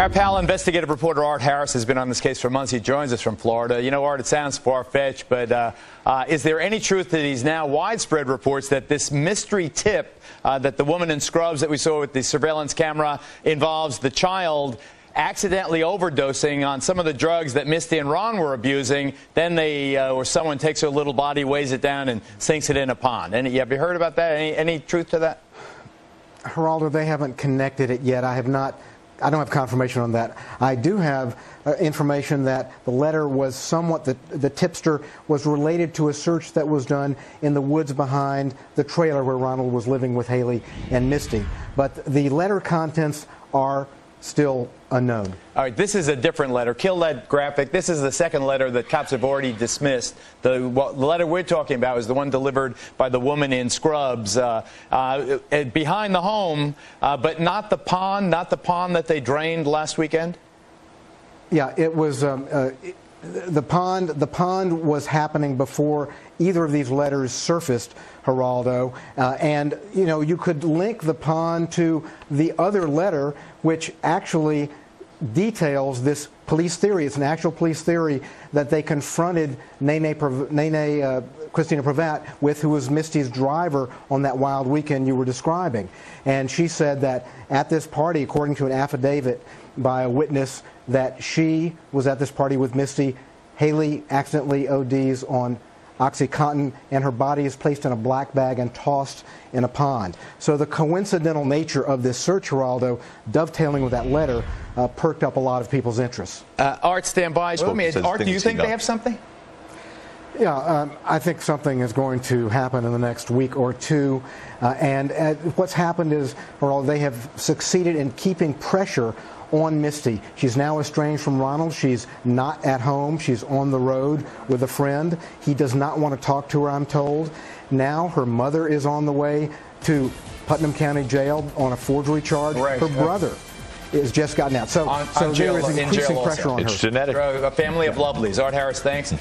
Our pal, investigative reporter Art Harris, has been on this case for months. He joins us from Florida. You know, Art, it sounds far-fetched, but is there any truth to these now widespread reports that this mystery tip that the woman in scrubs that we saw with the surveillance camera involves the child accidentally overdosing on some of the drugs that Misty and Ron were abusing? Then they, or someone takes her little body, weighs it down, and sinks it in a pond. Have you heard about that? Any truth to that? Geraldo, they haven't connected it yet. I don't have confirmation on that. I do have information that the letter was somewhat, the tipster was related to a search that was done in the woods behind the trailer where Ronald was living with Haleigh and Misty. But the letter contents are still unknown. All right, this is a different letter. Kill that graphic. This is the second letter that cops have already dismissed. The letter we're talking about is the one delivered by the woman in scrubs behind the home, but not the pond that they drained last weekend? Yeah, it was the pond was happening before either of these letters surfaced, Geraldo, and you know, you could link the pond to the other letter, which actually details this police theory. It's an actual police theory that they confronted Christina Pravat with, who was Misty's driver on that wild weekend you were describing. And she said that at this party, according to an affidavit by a witness, that she was at this party with Misty. Haleigh accidentally ODs on OxyContin, and her body is placed in a black bag and tossed in a pond. So the coincidental nature of this search, Geraldo, dovetailing with that letter, perked up a lot of people's interest. Art, stand by. Art, do you think they have something? Yeah, I think something is going to happen in the next week or two. And what's happened is, Geraldo, they have succeeded in keeping pressure on Misty. She's now estranged from Ronald. She's not at home. She's on the road with a friend. He does not want to talk to her, I'm told. Now her mother is on the way to Putnam County Jail on a forgery charge. Right. Her brother is just gotten out. So there is increasing pressure on her. It's genetic. A family of lovelies. Art Harris, thanks.